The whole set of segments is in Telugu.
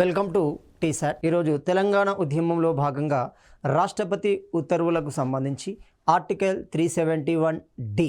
Welcome to T-SAT. ఈరోజు తెలంగాణ ఉద్యమంలో భాగంగా రాష్ట్రపతి ఉత్తర్వులకు సంబంధించి ఆర్టికల్ 371D,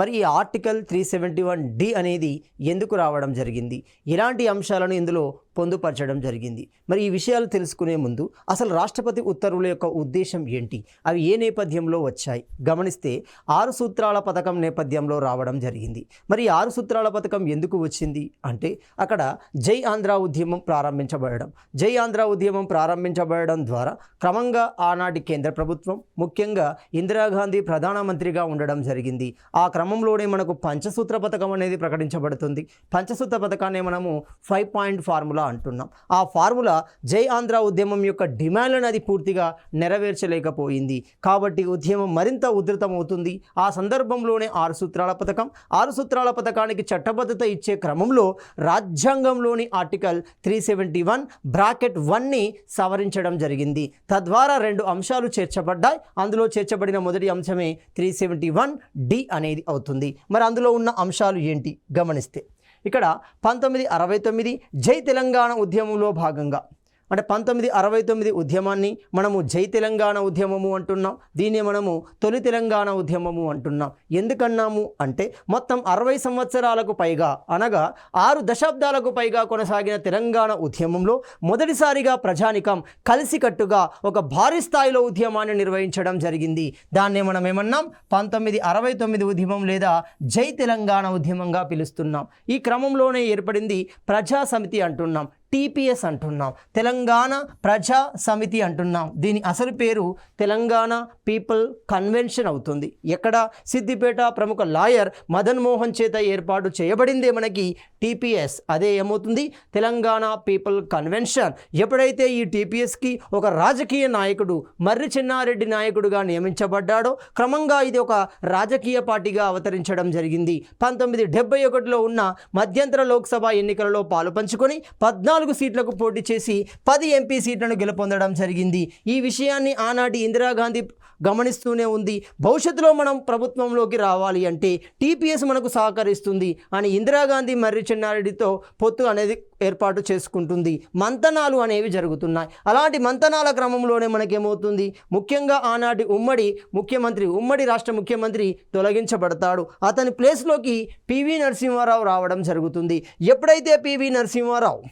మరి ఈ ఆర్టికల్ 371D అనేది ఎందుకు రావడం జరిగింది, ఇలాంటి అంశాలను ఇందులో పొందుపరచడం జరిగింది. మరి ఈ విషయాలు తెలుసుకునే ముందు అసలు రాష్ట్రపతి ఉత్తర్వుల యొక్క ఉద్దేశం ఏంటి, అవి ఏ నేపథ్యంలో వచ్చాయి గమనిస్తే 6 సూత్రాల పథకం నేపథ్యంలో రావడం జరిగింది. మరి 6 సూత్రాల పథకం ఎందుకు వచ్చింది అంటే అక్కడ జై ఆంధ్ర ఉద్యమం ప్రారంభించబడడం, జై ఆంధ్ర ఉద్యమం ప్రారంభించబడడం ద్వారా క్రమంగా ఆనాటి కేంద్ర ప్రభుత్వం ముఖ్యంగా ఇందిరాగాంధీ ప్రధానమంత్రిగా ఉండడం జరిగింది. ఆ క్రమంలోనే మనకు పంచసూత్ర పథకం అనేది ప్రకటించబడుతుంది. పంచసూత్ర పథకాన్ని మనము 5 పాయింట్ ఫార్ములా అంటున్నాం. ఆ ఫార్ములా జై ఆంధ్ర ఉద్యమం యొక్క డిమాండ్లను అది పూర్తిగా నెరవేర్చలేకపోయింది. కాబట్టి ఉద్యమం మరింత ఉధృతమవుతుంది. ఆ సందర్భంలోనే 6 సూత్రాల పథకం, 6 సూత్రాల పథకానికి చట్టబద్ధత ఇచ్చే క్రమంలో రాజ్యాంగంలోని ఆర్టికల్ 371(1)ని సవరించడం జరిగింది. తద్వారా 2 అంశాలు చేర్చబడ్డాయి. అందులో చేర్చబడిన మొదటి అంశమే 371D అనేది అవుతుంది. మరి అందులో ఉన్న అంశాలు ఏంటి గమనిస్తే ఇక్కడ 1969 జై తెలంగాణ ఉద్యమంలో భాగంగా అంటే 1969 ఉద్యమాన్ని మనము జై తెలంగాణ ఉద్యమము అంటున్నాం. దీన్ని మనము తొలి తెలంగాణ ఉద్యమము అంటున్నాం. ఎందుకన్నాము అంటే మొత్తం 60 సంవత్సరాలకు పైగా అనగా 6 దశాబ్దాలకు పైగా కొనసాగిన తెలంగాణ ఉద్యమంలో మొదటిసారిగా ప్రజానికం కలిసికట్టుగా ఒక భారీ స్థాయిలో ఉద్యమాన్ని నిర్వహించడం జరిగింది. దాన్నే మనం ఏమన్నాం 1969 ఉద్యమం లేదా జై తెలంగాణ ఉద్యమంగా పిలుస్తున్నాం. ఈ క్రమంలోనే ఏర్పడింది ప్రజా సమితి అంటున్నాం, టీపీఎస్ అంటున్నాం, తెలంగాణ ప్రజా సమితి అంటున్నాం. దీని అసలు పేరు తెలంగాణ పీపుల్ కన్వెన్షన్ అవుతుంది. ఎక్కడ సిద్దిపేట ప్రముఖ లాయర్ మదన్ మోహన్ చేత ఏర్పాటు చేయబడిందే మనకి టీపీఎస్. అదే ఏమవుతుంది తెలంగాణ పీపుల్ కన్వెన్షన్. ఎప్పుడైతే ఈ టీపీఎస్కి ఒక రాజకీయ నాయకుడు మర్రి చెన్నారెడ్డి నాయకుడుగా నియమించబడ్డాడో క్రమంగా ఇది ఒక రాజకీయ పార్టీగా అవతరించడం జరిగింది. 1971లో ఉన్న మధ్యంతర లోక్సభ ఎన్నికలలో పాలు పంచుకొని 14 సీట్లకు పోటీ చేసి 10 ఎంపీ సీట్లను గెలుపొందడం జరిగింది. ఈ విషయాన్ని ఆనాటి ఇందిరాగాంధీ గమనిస్తూనే ఉంది. భవిష్యత్తులో మనం ప్రభుత్వంలోకి రావాలి అంటే టీపీఎస్ మనకు సహకరిస్తుంది అని ఇందిరాగాంధీ మర్రి చెన్నారెడ్డితో పొత్తు అనేది ఏర్పాటు చేసుకుంటుంది. మంతనాలు అనేవి జరుగుతున్నాయి. అలాంటి మంతనాల క్రమంలోనే మనకేమవుతుంది ముఖ్యంగా ఆనాటి ఉమ్మడి రాష్ట్ర ముఖ్యమంత్రి తొలగించబడతాడు. అతని ప్లేస్లోకి పివి నరసింహారావు రావడం జరుగుతుంది. ఎప్పుడైతే పివి నరసింహారావు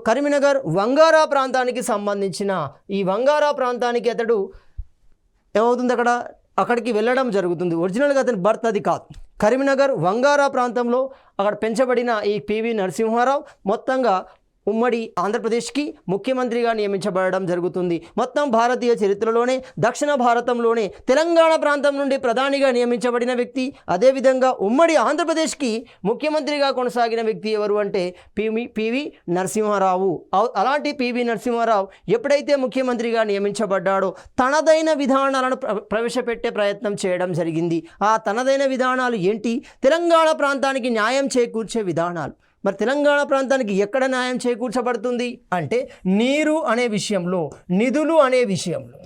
కరీంనగర్ వంగారా ప్రాంతానికి సంబంధించిన ఈ వంగారా ప్రాంతానికి అతడు ఏమవుతుంది అక్కడికి వెళ్ళడం జరుగుతుంది. ఒరిజినల్గా అతని బర్త్ అది కాదు. కరీంనగర్ వంగారా ప్రాంతంలో అక్కడ పెంచబడిన ఈ పివి నరసింహారావు మొత్తంగా ఉమ్మడి ఆంధ్రప్రదేశ్కి ముఖ్యమంత్రిగా నియమించబడడం జరుగుతుంది. మొత్తం భారతీయ చరిత్రలోనే దక్షిణ భారతంలోనే తెలంగాణ ప్రాంతం నుండి ప్రధానిగా నియమించబడిన వ్యక్తి. అదేవిధంగా ఉమ్మడి ఆంధ్రప్రదేశ్కి ముఖ్యమంత్రిగా కొనసాగిన వ్యక్తి ఎవరు అంటే పివి నరసింహారావు. అలాంటి పివి నరసింహారావు ఎప్పుడైతే ముఖ్యమంత్రిగా నియమించబడ్డాడో తనదైన విధానాలను ప్రవేశపెట్టే ప్రయత్నం చేయడం జరిగింది. ఆ తనదైన విధానాలు ఏంటి? తెలంగాణ ప్రాంతానికి న్యాయం చేకూర్చే విధానాలు. మరి తెలంగాణ ప్రాంతానికి ఎక్కడ న్యాయం చేకూర్చబడుతుంది అంటే నీరు అనే విషయంలో, నిధులు అనే విషయంలో.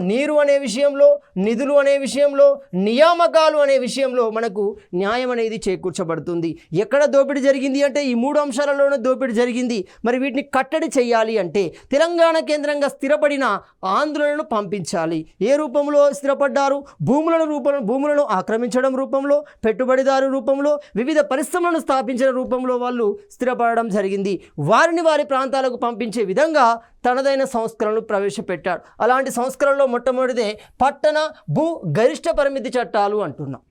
నీరు అనే విషయంలో, నిధులు అనే విషయంలో, నియామకాలు అనే విషయంలో మనకు న్యాయం అనేది చేకూర్చబడుతుంది. ఎక్కడ దోపిడీ జరిగింది అంటే ఈ 3 అంశాలలోనే దోపిడీ జరిగింది. మరి వీటిని కట్టడి చేయాలి అంటే తెలంగాణ కేంద్రంగా స్థిరపడిన ఆంధ్రులను పంపించాలి. ఏ రూపంలో స్థిరపడ్డారు? భూములను ఆక్రమించడం రూపంలో, పెట్టుబడిదారు రూపంలో, వివిధ పరిశ్రమలను స్థాపించిన రూపంలో వాళ్ళు స్థిరపడడం జరిగింది. వారిని వారి ప్రాంతాలకు పంపించే విధంగా తనదైన సంస్కరణలు ప్రవేశపెట్టాడు. అలాంటి సంస్కరణలో మొట్టమొదటిదే పట్టణ భూ గరిష్ట పరిమితి చట్టాలు అంటున్నాం.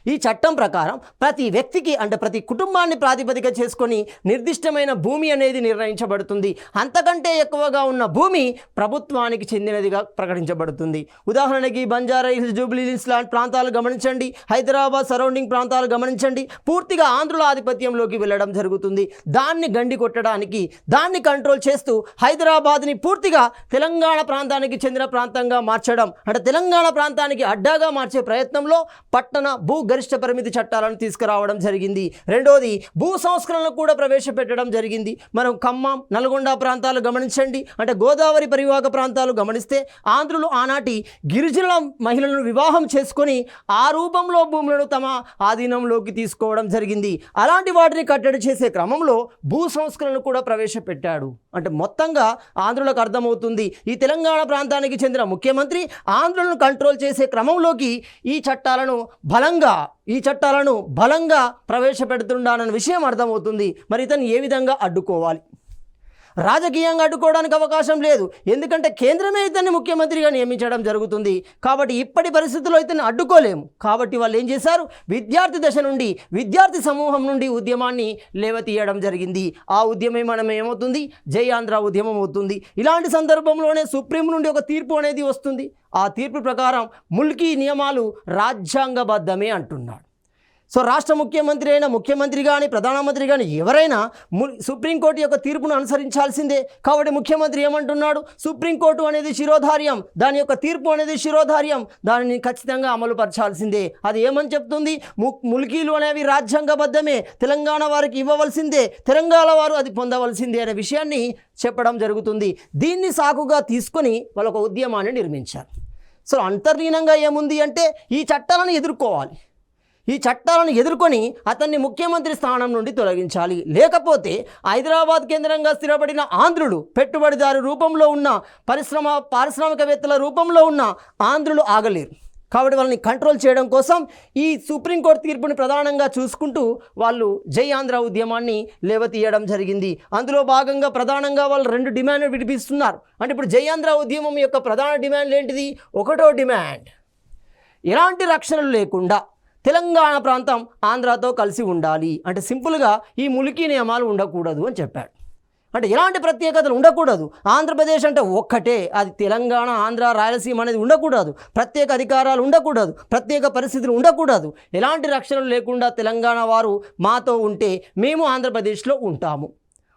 ఈ చట్టం ప్రకారం ప్రతి వ్యక్తికి అంటే ప్రతి కుటుంబాన్ని ప్రాతిపదిక చేసుకొని నిర్దిష్టమైన భూమి అనేది నిర్ణయించబడుతుంది. అంతకంటే ఎక్కువగా ఉన్న భూమి ప్రభుత్వానికి చెందినదిగా ప్రకటించబడుతుంది. ఉదాహరణకి బంజారా హిల్స్, జూబ్లీ హిల్స్ లాంటి ప్రాంతాలు గమనించండి, హైదరాబాద్ సరౌండింగ్ ప్రాంతాలు గమనించండి. పూర్తిగా ఆంధ్రుల ఆధిపత్యంలోకి వెళ్ళడం జరుగుతుంది. దాన్ని గండి కొట్టడానికి, దాన్ని కంట్రోల్ చేస్తూ హైదరాబాద్ని పూర్తిగా తెలంగాణ ప్రాంతానికి చెందిన ప్రాంతంగా మార్చడం అంటే తెలంగాణ ప్రాంతానికి అడ్డాగా మార్చే ప్రయత్నంలో పట్టణ భూ గరిష్ట పరిమితి చట్టాలను తీసుకురావడం జరిగింది. రెండోది భూ సంస్కరణలు కూడా ప్రవేశపెట్టడం జరిగింది. మనం ఖమ్మం, నల్గొండ ప్రాంతాలు గమనించండి, అంటే గోదావరి పరివాహక ప్రాంతాలు గమనిస్తే ఆంధ్రులు ఆనాటి గిరిజనుల మహిళలను వివాహం చేసుకొని ఆ రూపంలో భూములను తమ ఆధీనంలోకి తీసుకోవడం జరిగింది. అలాంటి వాటిని కట్టడి చేసే క్రమంలో భూ సంస్కరణలు కూడా ప్రవేశపెట్టాడు. అంటే మొత్తంగా ఆంధ్రులకు అర్థమవుతుంది ఈ తెలంగాణ ప్రాంతానికి చెందిన ముఖ్యమంత్రి ఆంధ్రులను కంట్రోల్ చేసే క్రమంలోకి ఈ చట్టాలను బలంగా ప్రవేశపెడుతున్నాడన్న విషయం అర్థమవుతుంది. మరి ఇతను ఏ విధంగా అడ్డుకోవాలి? రాజకీయంగా అడ్డుకోవడానికి అవకాశం లేదు, ఎందుకంటే కేంద్రమే ఇతన్ని ముఖ్యమంత్రిగా నియమించడం జరుగుతుంది. కాబట్టి ఇప్పటి పరిస్థితుల్లో ఇతన్ని అడ్డుకోలేము. కాబట్టి వాళ్ళు ఏం చేశారు, విద్యార్థి దశ నుండి, విద్యార్థి సమూహం నుండి ఉద్యమాన్ని లేవతీయడం జరిగింది. ఆ ఉద్యమం మనం ఏమవుతుంది, జై ఆంధ్ర ఉద్యమం అవుతుంది. ఇలాంటి సందర్భంలోనే సుప్రీం నుండి ఒక తీర్పు అనేది వస్తుంది. ఆ తీర్పు ప్రకారం ముల్కీ నియమాలు రాజ్యాంగబద్ధమే అంటున్నాడు. సో రాష్ట్ర ముఖ్యమంత్రి అయినా, ముఖ్యమంత్రి కానీ, ప్రధానమంత్రి కానీ ఎవరైనా సుప్రీంకోర్టు యొక్క తీర్పును అనుసరించాల్సిందే. కాబట్టి ముఖ్యమంత్రి ఏమంటున్నాడు, సుప్రీంకోర్టు అనేది శిరోధార్యం, దాని యొక్క తీర్పు అనేది శిరోధార్యం, దానిని ఖచ్చితంగా అమలుపరచాల్సిందే. అది ఏమని చెప్తుంది, ముల్కీలు అనేవి రాజ్యాంగబద్ధమే, తెలంగాణ వారికి ఇవ్వవలసిందే, తెలంగాణ వారు అది పొందవలసిందే అనే విషయాన్ని చెప్పడం జరుగుతుంది. దీన్ని సాకుగా తీసుకొని వాళ్ళు ఒక ఉద్యమాన్ని నిర్మించారు. సో అంతర్లీనంగా ఏముంది అంటే ఈ చట్టాలను ఎదుర్కోవాలి. ఈ చట్టాలను ఎదుర్కొని అతన్ని ముఖ్యమంత్రి స్థానం నుండి తొలగించాలి. లేకపోతే హైదరాబాద్ కేంద్రంగా స్థిరపడిన ఆంధ్రులు, పెట్టుబడిదారు రూపంలో ఉన్న పారిశ్రామికవేత్తల రూపంలో ఉన్న ఆంధ్రులు ఆగలేరు. కాబట్టి వాళ్ళని కంట్రోల్ చేయడం కోసం ఈ సుప్రీంకోర్టు తీర్పుని ప్రధానంగా చూసుకుంటూ వాళ్ళు జై ఆంధ్ర ఉద్యమాన్ని లేవతీయడం జరిగింది. అందులో భాగంగా ప్రధానంగా వాళ్ళు 2 డిమాండ్లు వినిపిస్తున్నారు. అంటే ఇప్పుడు జై ఆంధ్ర ఉద్యమం యొక్క ప్రధాన డిమాండ్ ఏంటిది? ఒకటో డిమాండ్, ఎలాంటి రక్షణలు లేకుండా తెలంగాణ ప్రాంతం ఆంధ్రాతో కలిసి ఉండాలి. అంటే సింపుల్గా ఈ ముల్కీ నియమాలు ఉండకూడదు అని చెప్పాడు. అంటే ఎలాంటి ప్రత్యేకతలు ఉండకూడదు. ఆంధ్రప్రదేశ్ అంటే ఒక్కటే, అది తెలంగాణ, ఆంధ్ర, రాయలసీమ అనేది ఉండకూడదు. ప్రత్యేక అధికారాలు ఉండకూడదు, ప్రత్యేక పరిస్థితులు ఉండకూడదు. ఎలాంటి రక్షణలు లేకుండా తెలంగాణ వారు మాతో ఉంటే మేము ఆంధ్రప్రదేశ్లో ఉంటాము.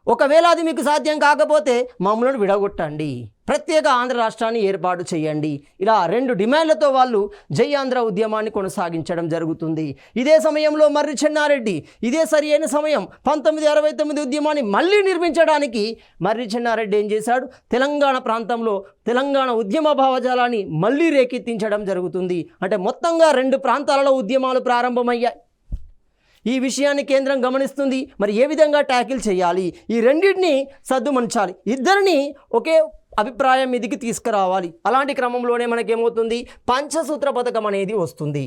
ఒకవేళ అది మీకు సాధ్యం కాకపోతే మమ్మల్ని విడగొట్టండి, ప్రత్యేక ఆంధ్ర రాష్ట్రాన్ని ఏర్పాటు చేయండి. ఇలా 2 డిమాండ్లతో వాళ్ళు జై ఆంధ్ర ఉద్యమాన్ని కొనసాగించడం జరుగుతుంది. ఇదే సమయంలో మర్రి చెన్నారెడ్డి, ఇదే సరి అయిన సమయం 1969 ఉద్యమాన్ని మళ్ళీ నిర్మించడానికి మర్రి చెన్నారెడ్డి ఏం చేశాడు, తెలంగాణ ప్రాంతంలో తెలంగాణ ఉద్యమ భావజాలాన్ని మళ్ళీ రేకెత్తించడం జరుగుతుంది. అంటే మొత్తంగా 2 ప్రాంతాలలో ఉద్యమాలు ప్రారంభమయ్యాయి. ఈ విషయాన్ని కేంద్రం గమనిస్తుంది. మరి ఏ విధంగా ట్యాకిల్ చేయాలి, ఈ రెండింటిని సద్దుమణచాలి, ఇద్దరిని ఒకే అభిప్రాయం మీదికి తీసుకురావాలి. అలాంటి క్రమంలోనే మనకేమవుతుంది, పంచసూత్ర పథకం అనేది వస్తుంది,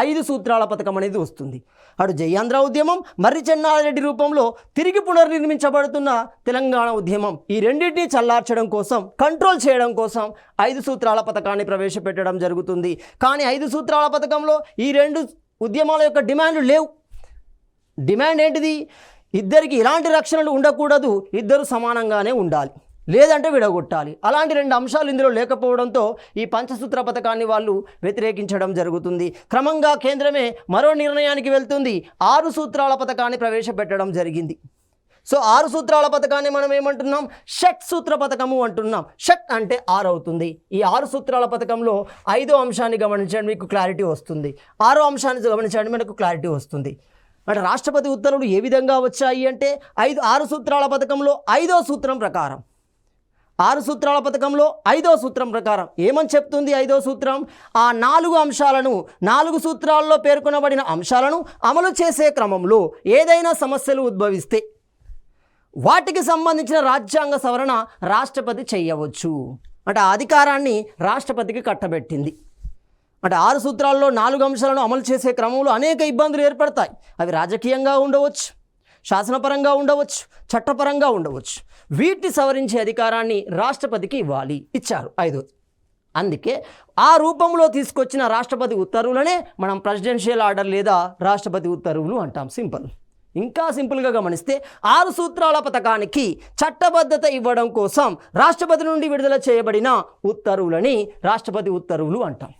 5 సూత్రాల పథకం అనేది వస్తుంది. అటు జై ఆంధ్ర ఉద్యమం, మర్రి చెన్నారెడ్డి రూపంలో తిరిగి పునర్నిర్మించబడుతున్న తెలంగాణ ఉద్యమం, ఈ రెండింటినీ చల్లార్చడం కోసం, కంట్రోల్ చేయడం కోసం 5 సూత్రాల పథకాన్ని ప్రవేశపెట్టడం జరుగుతుంది. కానీ 5 సూత్రాల పథకంలో ఈ 2 ఉద్యమాల యొక్క డిమాండ్లు లేవు. డిమాండ్ ఏంటిది, ఇద్దరికి ఎలాంటి రక్షణలు ఉండకూడదు, ఇద్దరు సమానంగానే ఉండాలి, లేదంటే విడగొట్టాలి. అలాంటి 2 అంశాలు ఇందులో లేకపోవడంతో ఈ పంచసూత్ర పథకాన్ని వాళ్ళు వ్యతిరేకించడం జరుగుతుంది. క్రమంగా కేంద్రమే మరో నిర్ణయానికి వెళ్తుంది, 6 సూత్రాల పథకాన్ని ప్రవేశపెట్టడం జరిగింది. సో 6 సూత్రాల పథకాన్ని మనం ఏమంటున్నాం, షట్ సూత్ర పథకము అంటున్నాం. షట్ అంటే 6 అవుతుంది. ఈ 6 సూత్రాల పథకంలో 5వ అంశాన్ని గమనించండి, మీకు క్లారిటీ వస్తుంది. 6వ అంశాన్ని గమనించండి, మనకు క్లారిటీ వస్తుంది. అంటే రాష్ట్రపతి ఉత్తర్వులు ఏ విధంగా వచ్చాయి అంటే 6 సూత్రాల పథకంలో 5వ సూత్రం ప్రకారం, 6 సూత్రాల పథకంలో 5వ సూత్రం ప్రకారం ఏమని చెప్తుంది 5వ సూత్రం, ఆ 4 అంశాలను, 4 సూత్రాల్లో పేర్కొనబడిన అంశాలను అమలు చేసే క్రమంలో ఏదైనా సమస్యలు ఉద్భవిస్తే వాటికి సంబంధించిన రాజ్యాంగ సవరణ రాష్ట్రపతి చేయవచ్చు. అంటే ఆ అధికారాన్ని రాష్ట్రపతికి కట్టబెట్టింది. అంటే 6 సూత్రాల్లో 4 అంశాలను అమలు చేసే క్రమంలో అనేక ఇబ్బందులు ఏర్పడతాయి. అవి రాజకీయంగా ఉండవచ్చు, శాసనపరంగా ఉండవచ్చు, చట్టపరంగా ఉండవచ్చు. వీటిని సవరించే అధికారాన్ని రాష్ట్రపతికి ఇచ్చారు 5వ. అందుకే ఆ రూపంలో తీసుకొచ్చిన రాష్ట్రపతి ఉత్తర్వులనే మనం ప్రెసిడెన్షియల్ ఆర్డర్ లేదా రాష్ట్రపతి ఉత్తర్వులు అంటాం. సింపుల్. ఇంకా సింపుల్గా గమనిస్తే 6 సూత్రాల పథకానికి చట్టబద్ధత ఇవ్వడం కోసం రాష్ట్రపతి నుండి విడుదల చేయబడిన ఉత్తర్వులని రాష్ట్రపతి ఉత్తర్వులు అంటాం.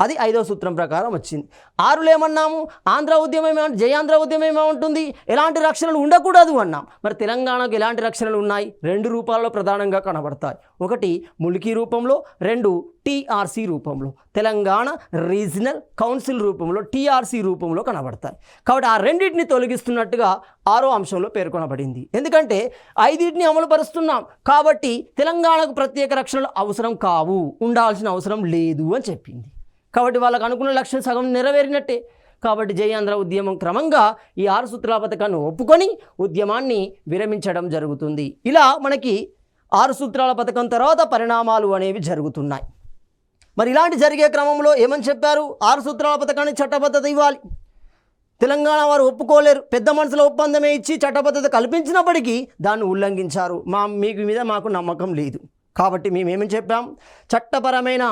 అది 5వ సూత్రం ప్రకారం వచ్చింది. 6లో ఏమన్నాము? ఆంధ్ర ఉద్యమం జయాంధ్ర ఉద్యమం ఏముంటుంది, ఎలాంటి రక్షణలు ఉండకూడదు అన్నాం. మరి తెలంగాణకు ఎలాంటి రక్షణలు ఉన్నాయి? 2 రూపాల్లో ప్రధానంగా కనబడతాయి. ఒకటి ముల్కీ రూపంలో, 2 టీఆర్సీ రూపంలో, తెలంగాణ రీజనల్ కౌన్సిల్ రూపంలో, టీఆర్సీ రూపంలో కనబడతాయి. కాబట్టి ఆ రెండింటిని తొలగిస్తున్నట్టుగా 6వ అంశంలో పేర్కొనబడింది. ఎందుకంటే 5టిని అమలు పరుస్తున్నాం కాబట్టి తెలంగాణకు ప్రత్యేక రక్షణలు అవసరం కావు, ఉండాల్సిన అవసరం లేదు అని చెప్పింది. కాబట్టి వాళ్ళకు అనుకున్న లక్ష్యం సగం నెరవేరినట్టే. కాబట్టి జయాంధ్ర ఉద్యమం క్రమంగా ఈ 6 సూత్రాల పథకాన్ని ఒప్పుకొని ఉద్యమాన్ని విరమించడం జరుగుతుంది. ఇలా మనకి 6 సూత్రాల పథకం తర్వాత పరిణామాలు అనేవి జరుగుతున్నాయి. మరి ఇలాంటి జరిగే క్రమంలో ఏమని చెప్పారు? 6 సూత్రాల పథకాన్ని చట్టబద్ధత ఇవ్వాలి. తెలంగాణ వారు ఒప్పుకోలేరు. పెద్ద మనసుల ఒప్పందమే ఇచ్చి చట్టబద్ధత కల్పించినప్పటికీ దాన్ని ఉల్లంఘించారు. మీకు మీద మాకు నమ్మకం లేదు కాబట్టి మేమేమని చెప్పాం? చట్టపరమైన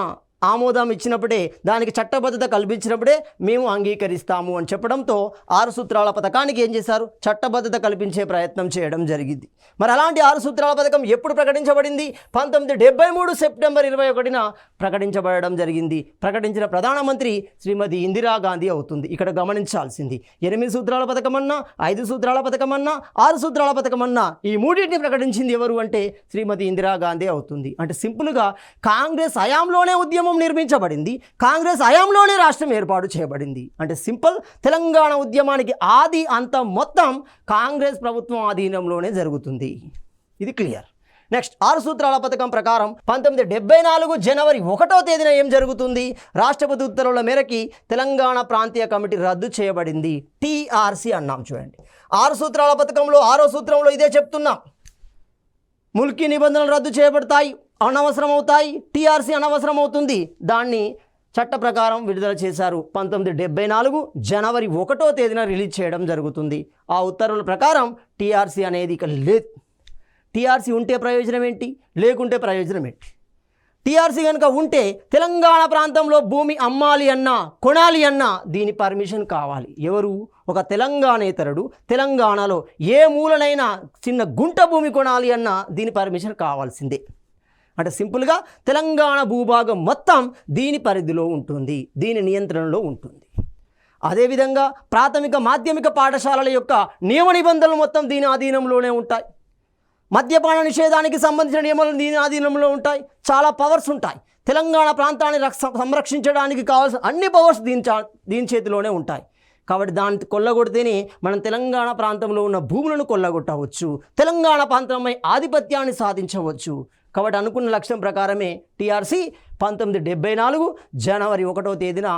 ఆమోదం ఇచ్చినప్పుడే, దానికి చట్టబద్ధత కల్పించినప్పుడే మేము అంగీకరిస్తాము అని చెప్పడంతో 6 సూత్రాల పథకానికి ఏం చేశారు? చట్టబద్ధత కల్పించే ప్రయత్నం చేయడం జరిగింది. మరి అలాంటి 6 సూత్రాల పథకం ఎప్పుడు ప్రకటించబడింది? 1973 సెప్టెంబర్ 21న ప్రకటించబడడం జరిగింది. ప్రకటించిన ప్రధానమంత్రి శ్రీమతి ఇందిరాగాంధీ అవుతుంది. ఇక్కడ గమనించాల్సింది 8 సూత్రాల పథకం అన్నా, 5 సూత్రాల పథకం అన్నా, 6 సూత్రాల పథకం అన్నా ఈ మూడింటిని ప్రకటించింది ఎవరు అంటే శ్రీమతి ఇందిరాగాంధీ అవుతుంది. అంటే సింపుల్గా కాంగ్రెస్ హయాంలోనే ఉద్యమం నిర్మించబడింది, కాంగ్రెస్ హయాంలోనే రాష్ట్రం ఏర్పాటు చేయబడింది. అంటే సింపుల్, తెలంగాణ ఉద్యమానికి ఆది అంతం మొత్తం కాంగ్రెస్ ప్రభుత్వం ఆధీనంలోనే జరుగుతుంది. ఇది క్లియర్. నెక్స్ట్ 6 సూత్రాల పథకం ప్రకారం 1974 జనవరి 1వ తేదీన ఏం జరుగుతుంది? రాష్ట్రపతి ఉత్తర్వుల మేరకి తెలంగాణ ప్రాంతీయ కమిటీ రద్దు చేయబడింది. టీఆర్సీ అన్నాం. చూడండి 6 సూత్రాల పథకంలో 6వ సూత్రంలో ఇదే చెప్తున్నాం. ముల్కీ నిబంధనలు రద్దు చేయబడతాయి, అనవసరం అవుతాయి, టీఆర్సీ అనవసరం అవుతుంది. దాన్ని చట్ట ప్రకారం విడుదల చేశారు. 1974 జనవరి 1వ తేదీన రిలీజ్ చేయడం జరుగుతుంది. ఆ ఉత్తర్వుల ప్రకారం టీఆర్సీ అనేది ఇక లేదు. టీఆర్సీ ఉంటే ప్రయోజనం ఏంటి, లేకుంటే ప్రయోజనం ఏంటి? టీఆర్సీ కనుక ఉంటే తెలంగాణ ప్రాంతంలో భూమి అమ్మాలి అన్నా, కొనాలి అన్నా దీని పర్మిషన్ కావాలి. ఎవరు? ఒక తెలంగాణేతరుడు తెలంగాణలో ఏ మూలనైనా చిన్న గుంట భూమి కొనాలి అన్నా దీని పర్మిషన్ కావాల్సిందే. అంటే సింపుల్గా తెలంగాణ భూభాగం మొత్తం దీని పరిధిలో ఉంటుంది, దీని నియంత్రణలో ఉంటుంది. అదేవిధంగా ప్రాథమిక మాధ్యమిక పాఠశాలల యొక్క నియమ నిబంధనలు మొత్తం దీని ఆధీనంలోనే ఉంటాయి. మద్యపాన నిషేధానికి సంబంధించిన నియమాలు దీని ఆధీనంలో ఉంటాయి. చాలా పవర్స్ ఉంటాయి. తెలంగాణ ప్రాంతాన్ని సంరక్షించడానికి కావాల్సిన అన్ని పవర్స్ దీని చేతిలోనే ఉంటాయి. కాబట్టి దాన్ని కొల్లగొడితేనే మనం తెలంగాణ ప్రాంతంలో ఉన్న భూములను కొల్లగొట్టవచ్చు, తెలంగాణ ప్రాంతంపై ఆధిపత్యాన్ని సాధించవచ్చు. కాబట్టి అనుకున్న లక్ష్యం ప్రకారమే టీఆర్సీ 1974 జనవరి 1వ తేదీన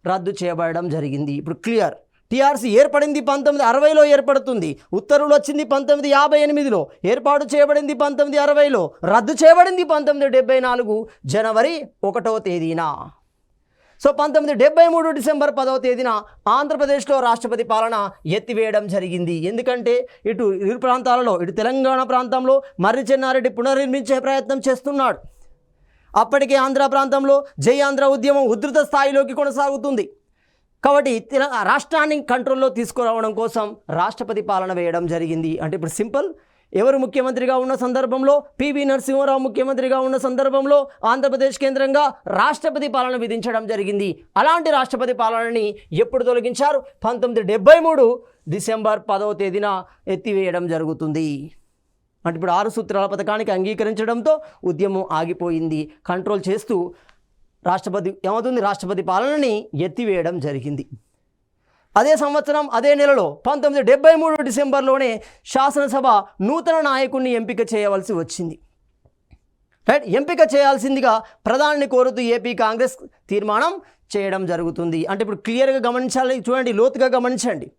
రద్దు చేయబడడం జరిగింది. ఇప్పుడు క్లియర్. టీఆర్సీ ఏర్పడింది 1960లో ఏర్పడుతుంది. ఉత్తర్వులు వచ్చింది 1958లో, ఏర్పాటు చేయబడింది 1960లో, రద్దు చేయబడింది 1974 జనవరి 1వ తేదీన. సో 1973 డిసెంబర్ 10వ తేదీన ఆంధ్రప్రదేశ్లో రాష్ట్రపతి పాలన ఎత్తివేయడం జరిగింది. ఎందుకంటే ఇరు ప్రాంతాలలో, ఇటు తెలంగాణ ప్రాంతంలో మర్రి చెన్నారెడ్డి పునర్నిర్మించే ప్రయత్నం చేస్తున్నాడు. అప్పటికే ఆంధ్ర ప్రాంతంలో జై ఆంధ్ర ఉద్యమం ఉధృత స్థాయిలోకి కొనసాగుతుంది. కాబట్టి రాష్ట్రాన్ని కంట్రోల్లో తీసుకురావడం కోసం రాష్ట్రపతి పాలన వేయడం జరిగింది. అంటే ఇప్పుడు సింపుల్, ఎవరు ముఖ్యమంత్రిగా ఉన్న సందర్భంలో, పివి నరసింహారావు ముఖ్యమంత్రిగా ఉన్న సందర్భంలో ఆంధ్రప్రదేశ్ కేంద్రంగా రాష్ట్రపతి పాలన విధించడం జరిగింది. అలాంటి రాష్ట్రపతి పాలనని ఎప్పుడు తొలగించారు? 1973 డిసెంబర్ 10వ తేదీన ఎత్తివేయడం జరుగుతుంది. అంటే ఇప్పుడు 6 సూత్రాల పథకానికి అంగీకరించడంతో ఉద్యమం ఆగిపోయింది. కంట్రోల్ చేస్తూ రాష్ట్రపతి పాలనని ఎత్తివేయడం జరిగింది. అదే సంవత్సరం అదే నెలలో 1973 డిసెంబర్లోనే శాసనసభ నూతన నాయకుడిని ఎంపిక చేయవలసి వచ్చింది. రైట్, ఎంపిక చేయాల్సిందిగా ప్రధానిని కోరుతూ ఏపీ కాంగ్రెస్ తీర్మానం చేయడం జరుగుతుంది. అంటే ఇప్పుడు క్లియర్గా గమనించాలి, చూడండి, లోతుగా గమనించండి.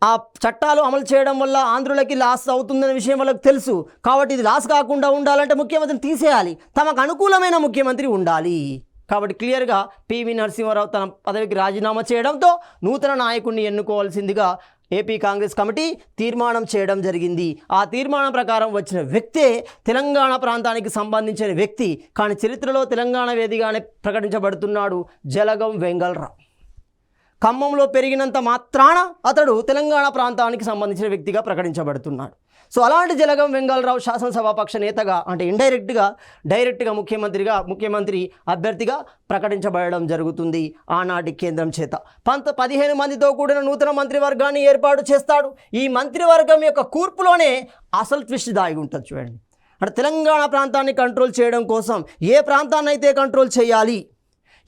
ఆ చట్టాలు అమలు చేయడం వల్ల ఆంధ్రులకి లాస్ అవుతుందనే విషయం వాళ్ళకి తెలుసు. కాబట్టి ఇది లాస్ కాకుండా ఉండాలంటే ముఖ్యమంత్రిని తీసేయాలి, తమకు అనుకూలమైన ముఖ్యమంత్రి ఉండాలి. కాబట్టి క్లియర్గా పివి నరసింహారావు తన పదవికి రాజీనామా చేయడంతో నూతన నాయకుడిని ఎన్నుకోవాల్సిందిగా ఏపీ కాంగ్రెస్ కమిటీ తీర్మానం చేయడం జరిగింది. ఆ తీర్మానం ప్రకారం వచ్చిన వ్యక్తే తెలంగాణ ప్రాంతానికి సంబంధించిన వ్యక్తి, కానీ చరిత్రలో తెలంగాణ వేదిగానే ప్రకటించబడుతున్నాడు జలగం వెంగళరావు. ఖమ్మంలో పెరిగినంత మాత్రాన అతడు తెలంగాణ ప్రాంతానికి సంబంధించిన వ్యక్తిగా ప్రకటించబడుతున్నాడు. సో అలాంటి జలగం వెంగళరావు శాసనసభాపక్ష నేతగా అంటే డైరెక్ట్గా ముఖ్యమంత్రి అభ్యర్థిగా ప్రకటించబడడం జరుగుతుంది ఆనాటి కేంద్రం చేత. 15 మందితో కూడిన నూతన మంత్రివర్గాన్ని ఏర్పాటు చేస్తాడు. ఈ మంత్రివర్గం యొక్క కూర్పులోనే అసలు ట్విస్ట్ దాగి ఉంటుంది చూడండి. అంటే తెలంగాణ ప్రాంతాన్ని కంట్రోల్ చేయడం కోసం ఏ ప్రాంతాన్ని అయితే కంట్రోల్ చేయాలి,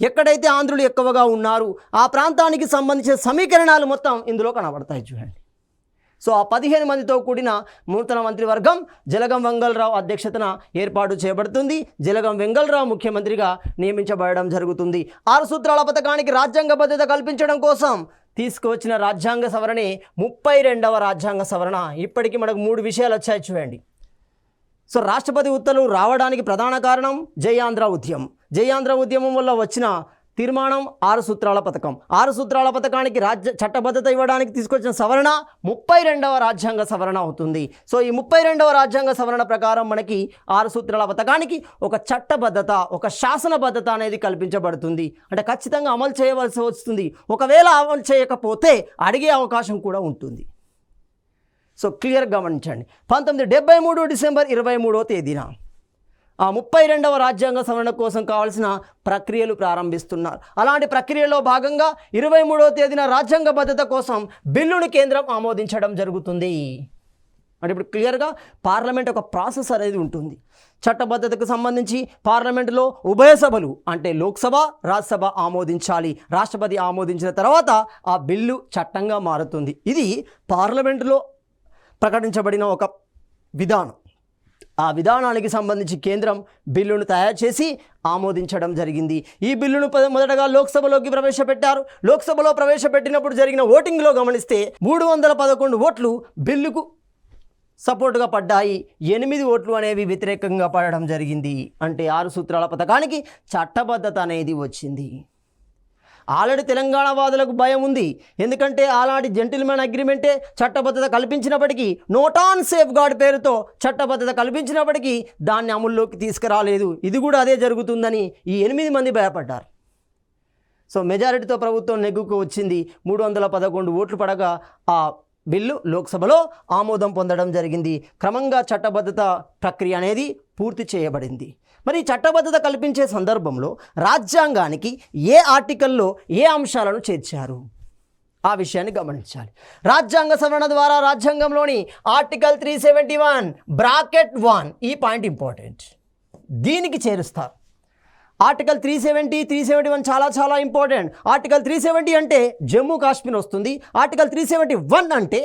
ఎక్కడైతే ఆంధ్రులు ఎక్కువగా ఉన్నారు ఆ ప్రాంతానికి సంబంధించిన సమీకరణాలు మొత్తం ఇందులో కనబడతాయి చూడండి. సో ఆ 15 మందితో కూడిన నూతన మంత్రివర్గం జలగం వెంగళరావు అధ్యక్షతన ఏర్పాటు చేయబడుతుంది. జలగం వెంగళరావు ముఖ్యమంత్రిగా నియమించబడడం జరుగుతుంది. 6 సూత్రాల పథకానికి రాజ్యాంగ భద్రత కల్పించడం కోసం తీసుకువచ్చిన రాజ్యాంగ సవరణే 32వ రాజ్యాంగ సవరణ. ఇప్పటికీ మనకు 3 విషయాలు వచ్చాయి చూడండి. సో రాష్ట్రపతి ఉత్తర్వులు రావడానికి ప్రధాన కారణం జై ఆంధ్ర ఉద్యమం వల్ల వచ్చిన తీర్మానం 6 సూత్రాల పథకం. 6 సూత్రాల పథకానికి చట్టబద్ధత ఇవ్వడానికి తీసుకొచ్చిన సవరణ 32వ రాజ్యాంగ సవరణ అవుతుంది. సో ఈ 32వ రాజ్యాంగ సవరణ ప్రకారం మనకి 6 సూత్రాల పథకానికి ఒక చట్టబద్ధత, ఒక శాసనబద్ధత అనేది కల్పించబడుతుంది. అంటే ఖచ్చితంగా అమలు చేయవలసి వస్తుంది. ఒకవేళ అమలు చేయకపోతే అడిగే అవకాశం కూడా ఉంటుంది. సో క్లియర్గా గమనించండి. 1973 డిసెంబర్ 23వ తేదీన ఆ 32వ రాజ్యాంగ సవరణ కోసం కావాల్సిన ప్రక్రియలు ప్రారంభిస్తున్నారు. అలాంటి ప్రక్రియలో భాగంగా 23వ తేదీన రాజ్యాంగ భద్రత కోసం బిల్లును కేంద్రం ఆమోదించడం జరుగుతుంది. అంటే ఇప్పుడు క్లియర్గా పార్లమెంట్ ఒక ప్రాసెస్ అనేది ఉంటుంది. చట్టబద్ధతకు సంబంధించి పార్లమెంటులో ఉభయ సభలు అంటే లోక్సభ, రాజ్యసభ ఆమోదించాలి. రాష్ట్రపతి ఆమోదించిన తర్వాత ఆ బిల్లు చట్టంగా మారుతుంది. ఇది పార్లమెంటులో ప్రకటించబడిన ఒక విధానం. ఆ విధానానికి సంబంధించి కేంద్రం బిల్లును తయారు చేసి ఆమోదించడం జరిగింది. ఈ బిల్లును మొదటగా లోక్సభలోకి ప్రవేశపెట్టారు. లోక్సభలో ప్రవేశపెట్టినప్పుడు జరిగిన ఓటింగ్లో గమనిస్తే 311 ఓట్లు బిల్లుకు సపోర్టుగా పడ్డాయి. 8 ఓట్లు అనేవి వ్యతిరేకంగా పడడం జరిగింది. అంటే 6 సూత్రాల పథకానికి చట్టబద్ధత అనేది వచ్చింది. ఆల్రెడీ తెలంగాణ వాదులకు భయం ఉంది. ఎందుకంటే అలాంటి జెంటిల్మెన్ అగ్రిమెంటే చట్టబద్ధత కల్పించినప్పటికీ, నోట్ ఆన్ సేఫ్ గార్డ్ పేరుతో చట్టబద్ధత కల్పించినప్పటికీ దాన్ని అమల్లోకి తీసుకురాలేదు. ఇది కూడా అదే జరుగుతుందని ఈ 8 మంది భయపడ్డారు. సో మెజారిటీతో ప్రభుత్వం నెగ్గుకు వచ్చింది. 311 ఓట్లు పడగా ఆ బిల్లు లోక్సభలో ఆమోదం పొందడం జరిగింది. క్రమంగా చట్టబద్ధత ప్రక్రియ అనేది పూర్తి చేయబడింది. మరి చట్టబద్ధత కల్పించే సందర్భంలో రాజ్యాంగానికి ఏ ఆర్టికల్లో ఏ అంశాలను చేర్చారు ఆ విషయాన్ని గమనించాలి. రాజ్యాంగ సవరణ ద్వారా రాజ్యాంగంలోని ఆర్టికల్ 371 బ్రాకెట్ 1 ఈ పాయింట్ ఇంపార్టెంట్. దీనికి చేరుస్తారు. ఆర్టికల్ 370, 371 చాలా ఇంపార్టెంట్. ఆర్టికల్ 370 అంటే జమ్మూ కాశ్మీర్ వస్తుంది. ఆర్టికల్ 371 అంటే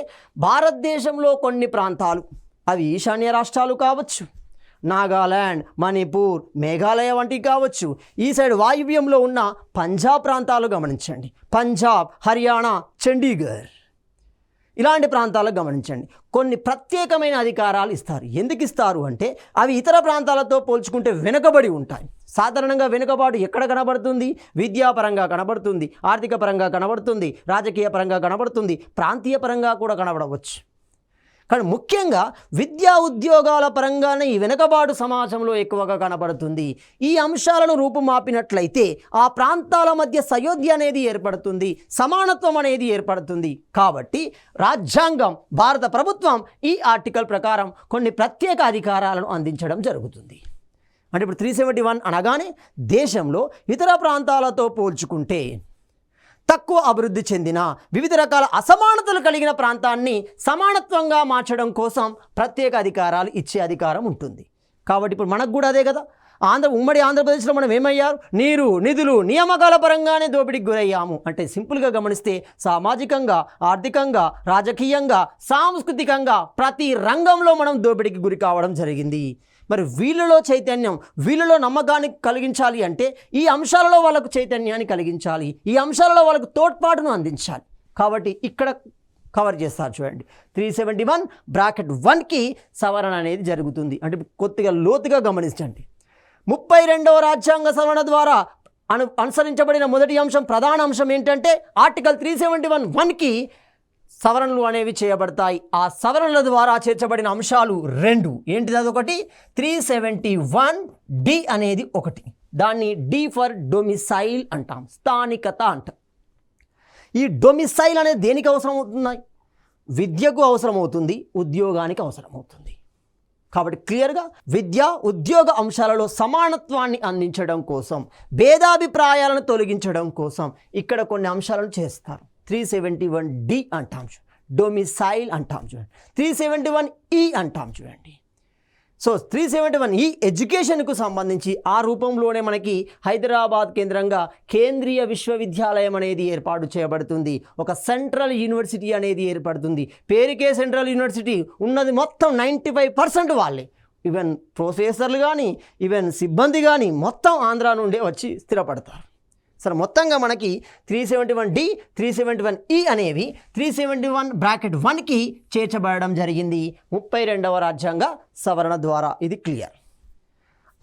భారతదేశంలో కొన్ని ప్రాంతాలు, అవి ఈశాన్య రాష్ట్రాలు కావచ్చు, నాగాల్యాండ్, మణిపూర్, మేఘాలయ వంటివి కావచ్చు, ఈ సైడ్ వాయువ్యంలో ఉన్న పంజాబ్ ప్రాంతాలు గమనించండి. పంజాబ్, హర్యానా, చండీగఢ్ ఇలాంటి ప్రాంతాలకు గమనించండి. కొన్ని ప్రత్యేకమైన అధికారాలు ఇస్తారు. ఎందుకు ఇస్తారు అంటే అవి ఇతర ప్రాంతాలతో పోల్చుకుంటే వెనుకబడి ఉంటాయి. సాధారణంగా వెనుకబాటు ఎక్కడ కనబడుతుంది? విద్యాపరంగా కనబడుతుంది, ఆర్థిక పరంగా కనబడుతుంది, రాజకీయ పరంగా కనబడుతుంది, ప్రాంతీయ పరంగా కూడా కనబడవచ్చు. కానీ ముఖ్యంగా విద్యా ఉద్యోగాల పరంగానే ఈ వెనుకబాటు సమాజంలో ఎక్కువగా కనబడుతుంది. ఈ అంశాలను రూపుమాపినట్లయితే ఆ ప్రాంతాల మధ్య సయోధ్య అనేది ఏర్పడుతుంది, సమానత్వం అనేది ఏర్పడుతుంది. కాబట్టి రాజ్యాంగం, భారత ప్రభుత్వం ఈ ఆర్టికల్ ప్రకారం కొన్ని ప్రత్యేక అధికారాలను అందించడం జరుగుతుంది. అంటే ఇప్పుడు 371 అనగానే దేశంలో ఇతర ప్రాంతాలతో పోల్చుకుంటే తక్కువ అభివృద్ధి చెందిన, వివిధ రకాల అసమానతలు కలిగిన ప్రాంతాన్ని సమానత్వంగా మార్చడం కోసం ప్రత్యేక అధికారాలు ఇచ్చే అధికారం ఉంటుంది. కాబట్టి ఇప్పుడు మనకు కూడా అదే కదా. ఉమ్మడి ఆంధ్రప్రదేశ్లో మనం ఏమయ్యారు? నీరు, నిధులు, నియామకాల పరంగానే దోపిడీకి గురయ్యాము. అంటే సింపుల్గా గమనిస్తే సామాజికంగా, ఆర్థికంగా, రాజకీయంగా, సాంస్కృతికంగా ప్రతి రంగంలో మనం దోపిడీకి గురి కావడం జరిగింది. మరి వీళ్ళలో చైతన్యం, వీళ్ళలో నమ్మకాన్ని కలిగించాలి అంటే ఈ అంశాలలో వాళ్ళకు చైతన్యాన్ని కలిగించాలి, ఈ అంశాలలో వాళ్ళకు తోడ్పాటును అందించాలి. కాబట్టి ఇక్కడ కవర్ చేస్తారు చూడండి. 371 బ్రాకెట్ 1కి సవరణ అనేది జరుగుతుంది. అంటే కొద్దిగా లోతుగా గమనించండి. 32వ రాజ్యాంగ సవరణ ద్వారా అనుసరించబడిన మొదటి అంశం, ప్రధాన అంశం ఏంటంటే ఆర్టికల్ 371(1)కి సవరణలు అనేవి చేయబడతాయి. ఆ సవరణల ద్వారా చేర్చబడిన అంశాలు 2. ఏంటిది? అదొకటి 371D అనేది ఒకటి. దాన్ని D ఫర్ డొమిసైల్ అంటాం, స్థానికత అంటాం. ఈ డొమిసైల్ అనేది దేనికి అవసరం అవుతున్నాయి? విద్యకు అవసరమవుతుంది, ఉద్యోగానికి అవసరమవుతుంది. కాబట్టి క్లియర్గా విద్య ఉద్యోగ అంశాలలో సమానత్వాన్ని అందించడం కోసం, భేదాభిప్రాయాలను తొలగించడం కోసం ఇక్కడ కొన్ని అంశాలను చేస్తారు. 371D అంటాం చూడండి, డొమిసైల్ అంటాం చూడండి, 371E అంటాం చూడండి. సో 371E ఎడ్యుకేషన్కు సంబంధించి ఆ రూపంలోనే మనకి హైదరాబాద్ కేంద్రంగా కేంద్రీయ విశ్వవిద్యాలయం అనేది ఏర్పాటు చేయబడుతుంది. ఒక సెంట్రల్ యూనివర్సిటీ అనేది ఏర్పడుతుంది. పేరుకే సెంట్రల్ యూనివర్సిటీ, ఉన్నది మొత్తం 95% వాళ్ళే. ఈవెన్ ప్రొఫెసర్లు కానీ, ఈవెన్ సిబ్బంది కానీ మొత్తం ఆంధ్ర నుండే వచ్చి స్థిరపడతారు. సరే, మొత్తంగా మనకి 371D 371E అనేవి 371(1)కి చేర్చబడడం జరిగింది 32వ రాజ్యాంగ సవరణ ద్వారా. ఇది క్లియర్.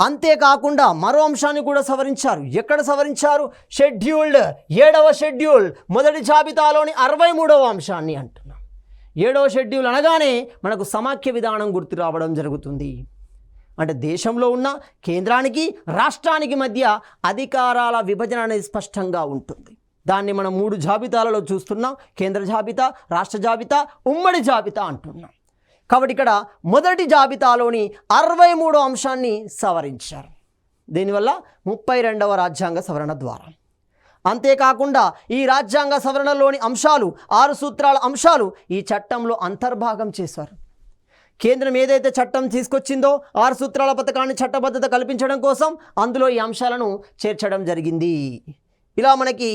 అంతేకాకుండా మరో అంశాన్ని కూడా సవరించారు. ఎక్కడ సవరించారు? షెడ్యూల్డ్ 7వ షెడ్యూల్ మొదటి జాబితాలోని 63వ అంశాన్ని అంటున్నాం. 7వ షెడ్యూల్ అనగానే మనకు సమాఖ్య విధానం గుర్తు రావడం జరుగుతుంది. అంటే దేశంలో ఉన్న కేంద్రానికి రాష్ట్రానికి మధ్య అధికారాల విభజన అనేది స్పష్టంగా ఉంటుంది. దాన్ని మనం 3 జాబితాలలో చూస్తున్నాం. కేంద్ర జాబితా, రాష్ట్ర జాబితా, ఉమ్మడి జాబితా అంటున్నాం. కాబట్టి ఇక్కడ మొదటి జాబితాలోని 63వ అంశాన్ని సవరించారు. దీనివల్ల 32వ రాజ్యాంగ సవరణ ద్వారా. అంతేకాకుండా ఈ రాజ్యాంగ సవరణలోని అంశాలు 6 సూత్రాల అంశాలు ఈ చట్టంలో అంతర్భాగం చేశారు. కేంద్రం ఏదైతే చట్టం తీసుకొచ్చిందో 6 సూత్రాల పథకాన్ని చట్టబద్ధత కల్పించడం కోసం అందులో ఈ అంశాలను చేర్చడం జరిగింది. ఇలా మనకి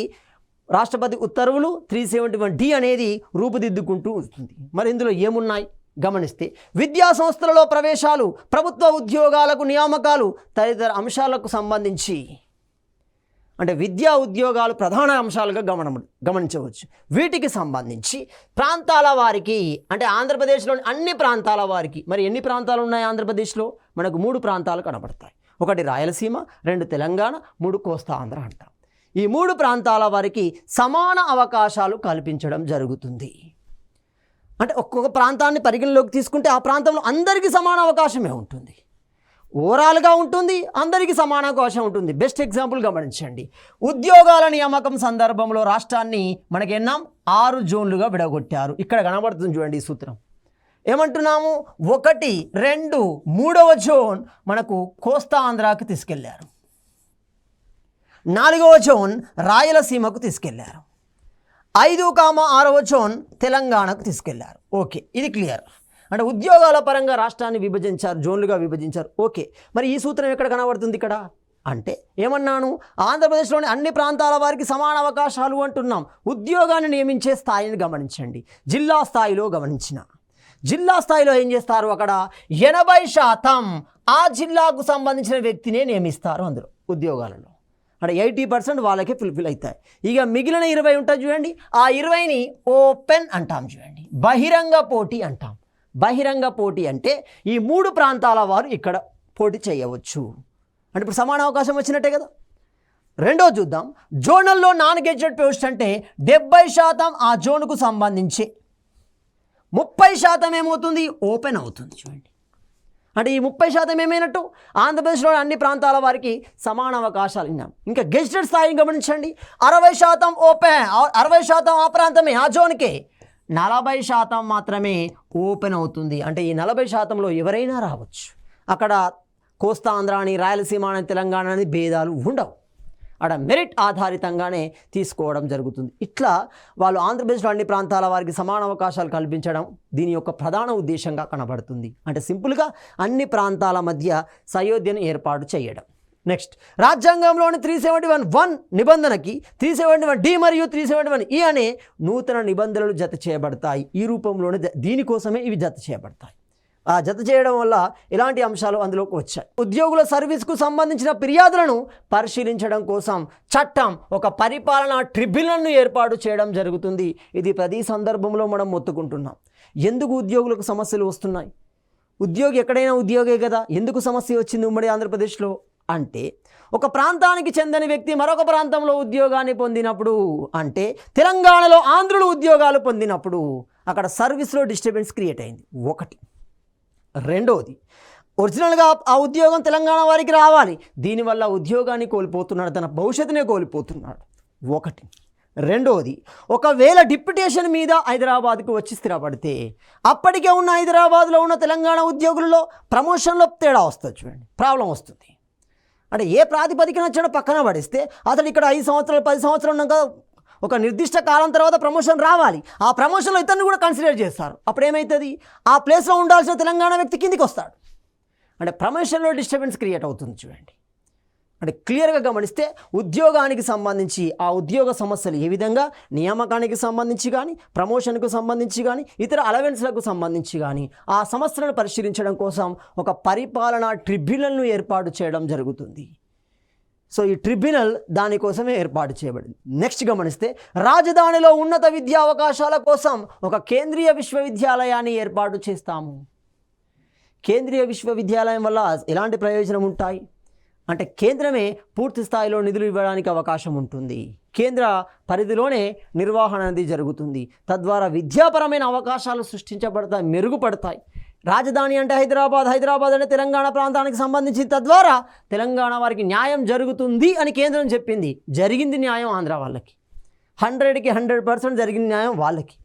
రాష్ట్రపతి ఉత్తర్వులు 371D అనేది రూపుదిద్దుకుంటూ వస్తుంది. మరి ఇందులో ఏమున్నాయి గమనిస్తే, విద్యా సంస్థలలో ప్రవేశాలు, ప్రభుత్వ ఉద్యోగాలకు నియామకాలు తదితర అంశాలకు సంబంధించి, అంటే విద్యా ఉద్యోగాలు ప్రధాన అంశాలుగా గమనించవచ్చు. వీటికి సంబంధించి ప్రాంతాల వారికి, అంటే ఆంధ్రప్రదేశ్లోని అన్ని ప్రాంతాల వారికి, మరి ఎన్ని ప్రాంతాలు ఉన్నాయి ఆంధ్రప్రదేశ్లో? మనకు 3 ప్రాంతాలు కనబడతాయి. 1 రాయలసీమ, 2 తెలంగాణ, 3 కోస్తా ఆంధ్ర అంటాం. ఈ 3 ప్రాంతాల వారికి సమాన అవకాశాలు కల్పించడం జరుగుతుంది. అంటే ఒక్కొక్క ప్రాంతాన్ని పరిగణలోకి తీసుకుంటే ఆ ప్రాంతంలో అందరికీ సమాన అవకాశమే ఉంటుంది. ఓవరాల్గా ఉంటుంది, అందరికీ సమాన అవకాశం ఉంటుంది. బెస్ట్ ఎగ్జాంపుల్ గమనించండి. ఉద్యోగాల నియామకం సందర్భంలో రాష్ట్రాన్ని మనకి 6 జోన్లుగా విడగొట్టారు. ఇక్కడ కనబడుతుంది చూడండి ఈ సూత్రం. ఏమంటున్నాము? 1, 2, 3వ జోన్ మనకు కోస్తా ఆంధ్రాకి తీసుకెళ్లారు. 4వ జోన్ రాయలసీమకు తీసుకెళ్లారు. 5, 6వ జోన్ తెలంగాణకు తీసుకెళ్లారు. ఓకే, ఇది క్లియర్. అంటే ఉద్యోగాల పరంగా రాష్ట్రాన్ని విభజించారు, జోన్లుగా విభజించారు. ఓకే, మరి ఈ సూత్రం ఎక్కడ కనబడుతుంది ఇక్కడ అంటే? ఏమన్నాను? ఆంధ్రప్రదేశ్లోని అన్ని ప్రాంతాల వారికి సమాన అవకాశాలు అంటున్నాం. ఉద్యోగాన్ని నియమించే స్థాయిని గమనించండి. జిల్లా స్థాయిలో గమనించిన, జిల్లా స్థాయిలో ఏం చేస్తారు? అక్కడ 80% ఆ జిల్లాకు సంబంధించిన వ్యక్తినే నియమిస్తారు అందులో ఉద్యోగాలలో. అంటే 80% వాళ్ళకే ఫుల్ఫిల్ అవుతాయి. ఇక మిగిలిన 20 ఉంటుంది చూడండి, ఆ 20ని ఓపెన్ అంటాం చూడండి, బహిరంగ పోటీ అంటాం. బహిరంగ పోటీ అంటే ఈ 3 ప్రాంతాల వారు ఇక్కడ పోటీ చేయవచ్చు. అంటే ఇప్పుడు సమాన అవకాశం వచ్చినట్టే కదా. రెండో చూద్దాం. జోనల్లో నాన్ గెజెట్ పోస్ట్ అంటే 70% ఆ జోన్కు సంబంధించి, 30% ఏమవుతుంది? ఓపెన్ అవుతుంది చూడండి. అంటే ఈ 30% ఏమైనట్టు? ఆంధ్రప్రదేశ్లో అన్ని ప్రాంతాల వారికి సమాన అవకాశాలు ఇన్నాం. ఇంకా గెజిటెడ్ స్థాయిని గమనించండి. 60% ఓపెన్, 60% ఆ ప్రాంతమే, ఆ జోన్కే. 40% మాత్రమే ఓపెన్ అవుతుంది. అంటే ఈ 40%లో ఎవరైనా రావచ్చు. అక్కడ కోస్తా ఆంధ్ర అని, రాయలసీమ అని, తెలంగాణ అని భేదాలు ఉండవు. అక్కడ మెరిట్ ఆధారితంగానే తీసుకోవడం జరుగుతుంది. ఇట్లా వాళ్ళు ఆంధ్రప్రదేశ్లో అన్ని ప్రాంతాల వారికి సమాన అవకాశాలు కల్పించడం దీని యొక్క ప్రధాన ఉద్దేశంగా కనబడుతుంది. అంటే సింపుల్గా అన్ని ప్రాంతాల మధ్య సయోధ్యను ఏర్పాటు చేయడం. నెక్స్ట్, రాజ్యాంగంలోని 371(1) నిబంధనకి 371D మరియు 371E అనే నూతన నిబంధనలు జత చేయబడతాయి. ఈ రూపంలోనే దీనికోసమే ఇవి జత చేయబడతాయి. ఆ జత చేయడం వల్ల ఇలాంటి అంశాలు అందులోకి వచ్చాయి. ఉద్యోగుల సర్వీస్కు సంబంధించిన ఫిర్యాదులను పరిశీలించడం కోసం చట్టం ఒక పరిపాలనా ట్రిబ్యునల్ను ఏర్పాటు చేయడం జరుగుతుంది. ఇది ప్రతి సందర్భంలో మనం మొత్తుకుంటున్నాం. ఎందుకు ఉద్యోగులకు సమస్యలు వస్తున్నాయి? ఉద్యోగి ఎక్కడైనా ఉద్యోగే కదా. ఎందుకు సమస్య వచ్చింది ఉమ్మడి ఆంధ్రప్రదేశ్లో అంటే, ఒక ప్రాంతానికి చెందని వ్యక్తి మరొక ప్రాంతంలో ఉద్యోగాన్ని పొందినప్పుడు, అంటే తెలంగాణలో ఆంధ్రులు ఉద్యోగాలు పొందినప్పుడు అక్కడ సర్వీస్లో డిస్టర్బెన్స్ క్రియేట్ అయింది. ఒకటి. రెండోది, ఒరిజినల్గా ఆ ఉద్యోగం తెలంగాణ వారికి రావాలి. దీనివల్ల ఉద్యోగాన్ని కోల్పోతున్నాడు, తన భవిష్యత్తునే కోల్పోతున్నాడు. ఒకటి. రెండవది, ఒకవేళ డిప్యుటేషన్ మీద హైదరాబాద్కు వచ్చి స్థిరపడితే అప్పటికే ఉన్న హైదరాబాద్లో ఉన్న తెలంగాణ ఉద్యోగులలో ప్రమోషన్లో తేడా వస్తుంది, చూడండి ప్రాబ్లం వస్తుంది. అంటే ఏ ప్రాతిపదికన వచ్చాడో పక్కన పడిస్తే అతడు ఇక్కడ 5 సంవత్సరాలు 10 సంవత్సరాలు ఉన్నాక ఒక నిర్దిష్ట కాలం తర్వాత ప్రమోషన్ రావాలి. ఆ ప్రమోషన్లో ఇతన్ని కూడా కన్సిడర్ చేస్తారు. అప్పుడు ఏమవుతుంది, ఆ ప్లేస్లో ఉండాల్సిన తెలంగాణ వ్యక్తి కిందికి వస్తాడు. అంటే ప్రమోషన్లో డిస్టర్బెన్స్ క్రియేట్ అవుతుంది, చూడండి. అంటే క్లియర్గా గమనిస్తే ఉద్యోగానికి సంబంధించి ఆ ఉద్యోగ సమస్యలు ఏ విధంగా నియామకానికి సంబంధించి కానీ, ప్రమోషన్కు సంబంధించి కానీ, ఇతర అలవెన్స్లకు సంబంధించి కానీ ఆ సమస్యలను పరిశీలించడం కోసం ఒక పరిపాలనా ట్రిబ్యునల్ను ఏర్పాటు చేయడం జరుగుతుంది. సో ఈ ట్రిబ్యునల్ దానికోసమే ఏర్పాటు చేయబడింది. నెక్స్ట్ గమనిస్తే రాజధానిలో ఉన్నత విద్యా అవకాశాల కోసం ఒక కేంద్రీయ విశ్వవిద్యాలయాన్ని ఏర్పాటు చేస్తాము. కేంద్రీయ విశ్వవిద్యాలయం వల్ల ఎలాంటి ప్రయోజనం ఉంటాయి అంటే కేంద్రమే పూర్తి స్థాయిలో నిధులు ఇవ్వడానికి అవకాశం ఉంటుంది. కేంద్ర పరిధిలోనే నిర్వహణ అనేది జరుగుతుంది. తద్వారా విద్యాపరమైన అవకాశాలు సృష్టించబడతాయి, మెరుగుపడతాయి. రాజధాని అంటే హైదరాబాద్, హైదరాబాద్ అంటే తెలంగాణ ప్రాంతానికి సంబంధించి, తద్వారా తెలంగాణ వారికి న్యాయం జరుగుతుంది అని కేంద్రం చెప్పింది. జరిగింది న్యాయం ఆంధ్ర వాళ్ళకి, 100కి 100% జరిగిన న్యాయం వాళ్ళకి.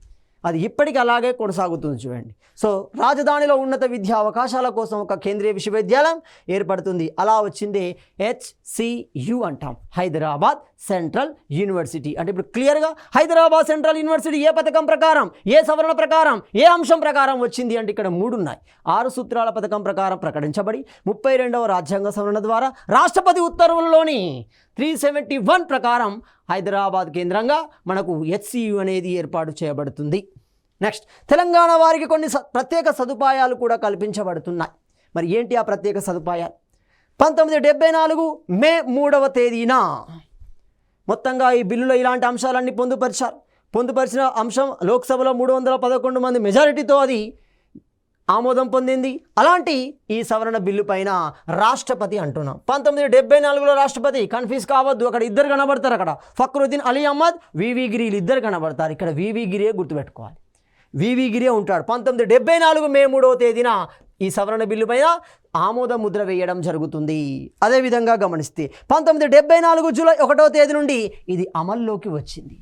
అది ఇప్పటికీ అలాగే కొనసాగుతుంది, చూడండి. సో రాజధానిలో ఉన్నత విద్యా అవకాశాల కోసం ఒక కేంద్రీయ విశ్వవిద్యాలయం ఏర్పడుతుంది. అలా వచ్చిందే HCU అంటాం, హైదరాబాద్ సెంట్రల్ యూనివర్సిటీ. అంటే ఇప్పుడు క్లియర్గా హైదరాబాద్ సెంట్రల్ యూనివర్సిటీ ఏ పథకం ప్రకారం, ఏ సవరణ ప్రకారం, ఏ అంశం ప్రకారం వచ్చింది అంటే ఇక్కడ 3 ఉన్నాయి. 6 సూత్రాల పథకం ప్రకారం ప్రకటించబడి 32వ రాజ్యాంగ సవరణ ద్వారా రాష్ట్రపతి ఉత్తర్వుల్లోని 371 ప్రకారం హైదరాబాద్ కేంద్రంగా మనకు HCU అనేది ఏర్పాటు చేయబడుతుంది. నెక్స్ట్, తెలంగాణ వారికి కొన్ని ప్రత్యేక సదుపాయాలు కూడా కల్పించబడుతున్నాయి. మరి ఏంటి ఆ ప్రత్యేక సదుపాయాలు? 1974 మే 3వ తేదీన మొత్తంగా ఈ బిల్లులో ఇలాంటి అంశాలన్నీ పొందుపరిచిన అంశం లోక్సభలో 311 మంది మెజారిటీతో అది ఆమోదం పొందింది. అలాంటి ఈ సవరణ బిల్లు పైన రాష్ట్రపతి అంటున్నాం. 1974లో రాష్ట్రపతి, కన్ఫ్యూజ్ కావద్దు, అక్కడ ఇద్దరు కనబడతారు. అక్కడ ఫక్రుద్దీన్ అలీ అహ్మద్, వివి గిరీలు ఇద్దరు కనబడతారు. ఇక్కడ వివి గిరియే గుర్తుపెట్టుకోవాలి, వివి గిరియే ఉంటాడు. 1974 మే 3వ తేదీన ఈ సవరణ బిల్లు పైన ఆమోద ముద్ర వేయడం జరుగుతుంది. అదేవిధంగా గమనిస్తే 1974 జూలై 1వ తేదీ నుండి ఇది అమల్లోకి వచ్చింది.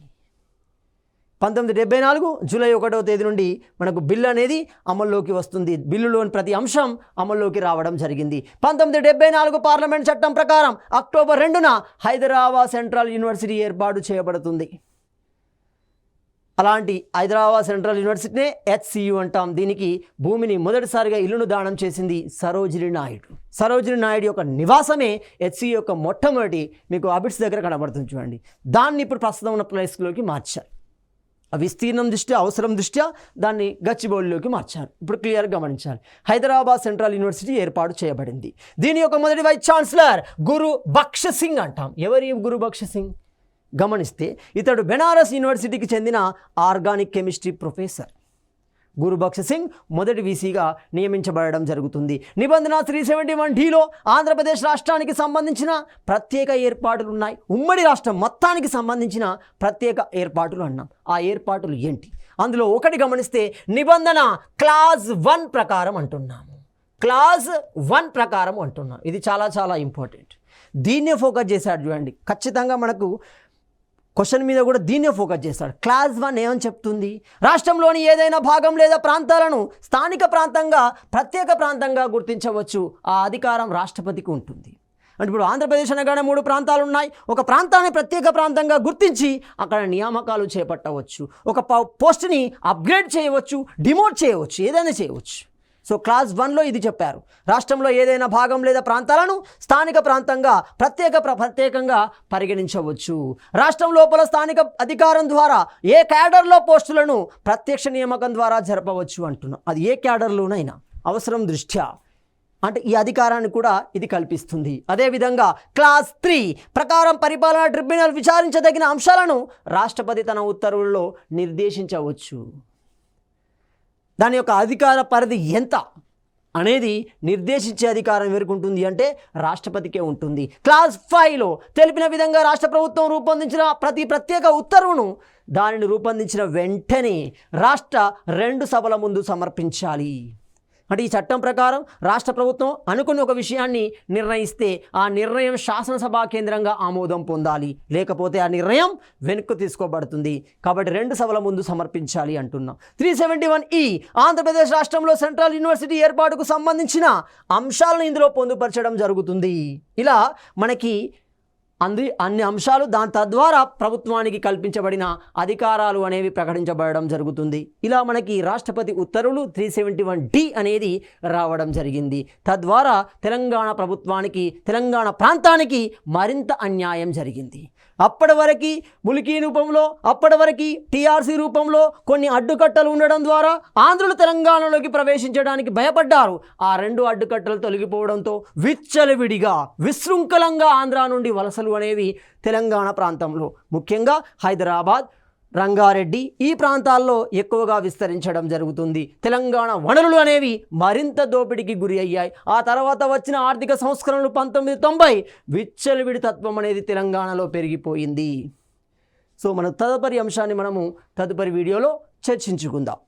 1974 జూలై 1వ తేదీ నుండి మనకు బిల్లు అనేది అమల్లోకి వస్తుంది. బిల్లులోని ప్రతి అంశం అమల్లోకి రావడం జరిగింది. 1974 పార్లమెంట్ చట్టం ప్రకారం అక్టోబర్ 2న హైదరాబాద్ సెంట్రల్ యూనివర్సిటీ ఏర్పాటు చేయబడుతుంది. అలాంటి హైదరాబాద్ సెంట్రల్ యూనివర్సిటీనే HCU అంటాం. దీనికి భూమిని మొదటిసారిగా ఇల్లును దానం చేసింది సరోజిని నాయుడు. సరోజిని నాయుడు యొక్క నివాసమే HCU యొక్క మొట్టమొదటి మీకు అబిడ్స్ దగ్గర కనబడుతుంది, చూడండి. దాన్ని ఇప్పుడు ప్రస్తుతం ఉన్న ప్లేస్లోకి మార్చారు. విస్తీర్ణం దృష్ట్యా, అవసరం దృష్ట్యా దాన్ని గచ్చిబౌలిలోకి మార్చారు. ఇప్పుడు క్లియర్గా గమనించాలి. హైదరాబాద్ సెంట్రల్ యూనివర్సిటీ ఏర్పాటు చేయబడింది. దీని యొక్క మొదటి వైస్ ఛాన్సలర్ గురు బక్ష సింగ్ అంటాం. ఎవరి గురు బక్ష సింగ్? గమనిస్తే ఇతడు బెనారస్ యూనివర్సిటీకి చెందిన ఆర్గానిక్ కెమిస్ట్రీ ప్రొఫెసర్. గురుబక్ష సింగ్ మొదటి వీసీగా నియమించబడడం జరుగుతుంది. నిబంధన 371Dలో ఆంధ్రప్రదేశ్ రాష్ట్రానికి సంబంధించిన ప్రత్యేక ఏర్పాట్లు ఉన్నాయి. ఉమ్మడి రాష్ట్రం మొత్తానికి సంబంధించిన ప్రత్యేక ఏర్పాట్లు అన్నాం. ఆ ఏర్పాట్లు ఏంటి? అందులో ఒకటి గమనిస్తే నిబంధన క్లాజ్ 1 ప్రకారం అంటున్నాము. క్లాజ్ 1 ప్రకారం అంటున్నాం. ఇది చాలా చాలా ఇంపార్టెంట్. దీన్నే ఫోకస్ చేశాడు, చూడండి. ఖచ్చితంగా మనకు క్వశ్చన్ మీద కూడా దీన్నే ఫోకస్ చేస్తాడు. క్లాజ్ 1 ఏమని చెప్తుంది? రాష్ట్రంలోని ఏదైనా భాగం లేదా ప్రాంతాలను స్థానిక ప్రాంతంగా, ప్రత్యేక ప్రాంతంగా గుర్తించవచ్చు. ఆ అధికారం రాష్ట్రపతికి ఉంటుంది. అంటే ఇప్పుడు ఆంధ్రప్రదేశ్ అనగానే 3 ప్రాంతాలు ఉన్నాయి. ఒక ప్రాంతాన్ని ప్రత్యేక ప్రాంతంగా గుర్తించి అక్కడ నియామకాలు చేపట్టవచ్చు. ఒక పోస్ట్ని అప్గ్రేడ్ చేయవచ్చు, డిమోట్ చేయవచ్చు, ఏదైనా చేయవచ్చు. సో క్లాజ్ 1లో ఇది చెప్పారు. రాష్ట్రంలో ఏదైనా భాగం లేదా ప్రాంతాలను స్థానిక ప్రాంతంగా ప్రత్యేకంగా పరిగణించవచ్చు. రాష్ట్రం లోపల స్థానిక అధికారం ద్వారా ఏ క్యాడర్లో పోస్టులను ప్రత్యక్ష నియామకం ద్వారా జరపవచ్చు అంటున్నాం. అది ఏ క్యాడర్లోనైనా అవసరం దృష్ట్యా, అంటే ఈ అధికారాన్ని కూడా ఇది కల్పిస్తుంది. అదేవిధంగా క్లాజ్ 3 ప్రకారం పరిపాలనా ట్రిబ్యునల్ విచారించదగిన అంశాలను రాష్ట్రపతి తన ఉత్తర్వుల్లో నిర్దేశించవచ్చు. దాని యొక్క అధికార పరిధి ఎంత అనేది నిర్దేశించే అధికారం ఎవరికి ఉంటుంది అంటే రాష్ట్రపతికే ఉంటుంది. క్లాజ్ 5లో తెలిపిన విధంగా రాష్ట్ర ప్రభుత్వం రూపొందించిన ప్రతి ప్రత్యేక ఉత్తర్వును దానిని రూపొందించిన వెంటనే రాష్ట్ర 2 సభల ముందు సమర్పించాలి. అంటే ఈ చట్టం ప్రకారం రాష్ట్ర ప్రభుత్వం అనుకుని ఒక విషయాన్ని నిర్ణయిస్తే ఆ నిర్ణయం శాసనసభ కేంద్రంగా ఆమోదం పొందాలి, లేకపోతే ఆ నిర్ణయం వెనక్కు తీసుకోబడుతుంది. కాబట్టి 2 సభల ముందు సమర్పించాలి అంటున్నాం. 371E ఆంధ్రప్రదేశ్ రాష్ట్రంలో సెంట్రల్ యూనివర్సిటీ ఏర్పాటుకు సంబంధించిన అంశాలను ఇందులో పొందుపరచడం జరుగుతుంది. ఇలా మనకి అన్ని అంశాలు దాని తద్వారా ప్రభుత్వానికి కల్పించబడిన అధికారాలు అనేవి ప్రకటించబడడం జరుగుతుంది. ఇలా మనకి రాష్ట్రపతి ఉత్తర్వులు 371D అనేది రావడం జరిగింది. తద్వారా తెలంగాణ ప్రభుత్వానికి, తెలంగాణ ప్రాంతానికి మరింత అన్యాయం జరిగింది. అప్పటి వరకు ములికీ రూపంలో, అప్పటి వరకు టీఆర్సీ రూపంలో కొన్ని అడ్డుకట్టలు ఉండడం ద్వారా ఆంధ్రులు తెలంగాణలోకి ప్రవేశించడానికి భయపడ్డారు. ఆ 2 అడ్డుకట్టలు తొలగిపోవడంతో విచ్చలవిడిగా, విశృంఖలంగా ఆంధ్ర నుండి వలసలు అనేవి తెలంగాణ ప్రాంతంలో, ముఖ్యంగా హైదరాబాద్, రంగారెడ్డి ఈ ప్రాంతాల్లో ఎక్కువగా విస్తరించడం జరుగుతుంది. తెలంగాణ వనరులు అనేవి మరింత దోపిడీకి గురి అయ్యాయి. ఆ తర్వాత వచ్చిన ఆర్థిక సంస్కరణలు 1990 విచ్చలవిడి తత్వం అనేది తెలంగాణలో పెరిగిపోయింది. సో మన తదుపరి అంశాన్ని మనము తదుపరి వీడియోలో చర్చించుకుందాం.